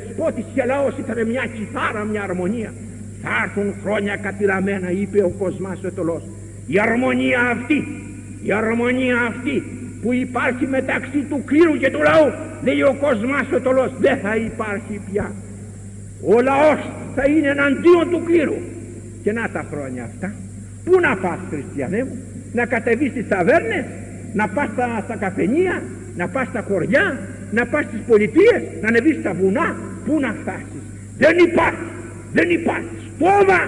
Δεσπότης και λαός ήταν μια κιθάρα, μια αρμονία. Θα έρθουν χρόνια κατηραμένα, είπε ο Κοσμάς ο Αιτωλός. Η αρμονία αυτή που υπάρχει μεταξύ του κλήρου και του λαού, λέει ο Κοσμάς ο Αιτωλός, δεν θα υπάρχει πια. Ο λαός θα είναι εναντίον του κλήρου. Και να τα χρόνια αυτά. Πού να πας, χριστιανέ μου? Να κατεβείς στις ταβέρνες, να πας στα καφενεία, να πας στα χωριά, να πας στις πολιτείες, να ανεβείς στα βουνά? Πού να φτάσεις? Δεν υπάρχει στόμα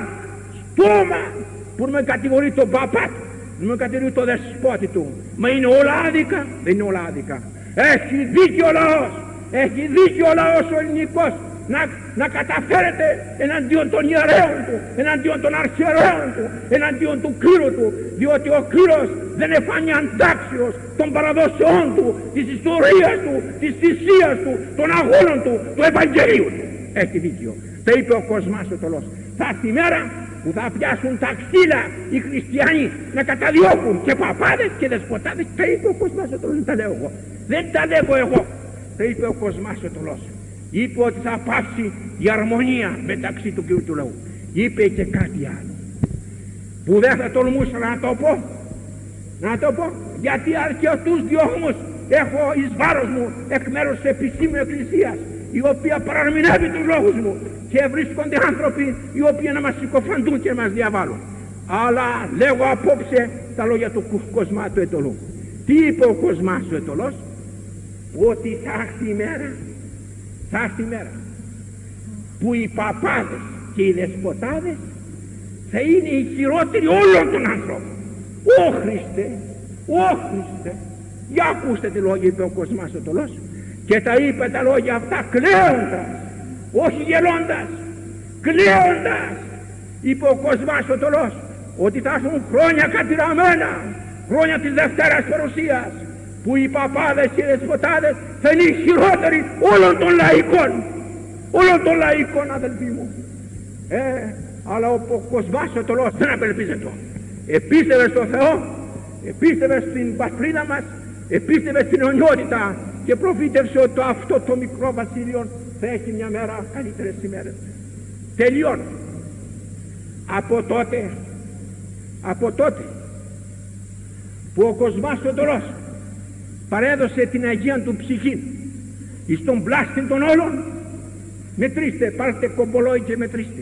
που με κατηγορεί τον παπά του, με κατηγορεί το δεσπότη του. Μα είναι όλα άδικα? Δεν είναι όλα άδικα. Έχει δίκιο ο λαός, έχει δίκιο ο λαός ο ελληνικός να καταφέρεται εναντίον των ιερέων του, εναντίον των αρχιερέων του, εναντίον του κλήρου του, διότι ο κλήρος δεν εφάνει αντάξιος των παραδόσεών του, της ιστορίας του, της θυσίας του, των αγώνων του, του Ευαγγελίου του. Έχει δίκιο. Το είπε ο Κοσμάς ο Αιτωλός. Θα έρθει η μέρα που θα πιάσουν τα ξύλα οι χριστιανοί να καταδιώκουν και παπάδες και δεσποτάδες. Το είπε ο Κοσμάς ο Αιτωλός, δεν τα λέω εγώ. Δεν τα λέγω εγώ. Το είπε ο Κοσμάς ο Αιτωλός. Είπε ότι θα πάψει η αρμονία μεταξύ του και του λαού. Είπε και κάτι άλλο που δεν θα τολμούσα να το πω, γιατί αρκετούς διώγμους έχω εις βάρος μου εκ μέρους της επισήμου εκκλησίας, η οποία παραμηνεύει τους λόγους μου, και βρίσκονται άνθρωποι οι οποίοι να μας συκοφαντούν και να μας διαβάλουν. Αλλά λέγω απόψε τα λόγια του Κοσμά του Αιτωλού. Τι είπε ο Κοσμάς ο Αιτωλός? Ότι θα έρθει η μέρα που οι παπάδες και οι δεσποτάδες θα είναι οι χειρότεροι όλων των ανθρώπων. Ω Χριστέ, για ακούστε τι λόγια είπε ο Κοσμάς ο Αιτωλός. Και τα είπε τα λόγια αυτά κλαίοντας, όχι γελώντας, κλαίοντας. Είπε ο Κοσμάς ο Αιτωλός ότι θα έρθουν χρόνια κατηραμένα, χρόνια της Δευτέρας Παρουσίας, που οι παπάδες και οι δεσποτάδες θα είναι οι χειρότεροι όλων των λαϊκών, αδελφοί μου. Αλλά ο Κοσμάς ο Αιτωλός δεν απελπίζεται. Επίστευε στο Θεό, επίστευε στην πατρίδα μας, επίστευε στην αιωνιότητα και προφήτευσε ότι αυτό το μικρό βασίλειο θα έχει μια μέρα καλύτερες ημέρες. Τελειώνω. Από τότε που ο Κοσμάς ο Αιτωλός παρέδωσε την Αγία του ψυχή εις τον πλάστη των όλων, μετρήστε, πάρτε κομπολόι και μετρήστε.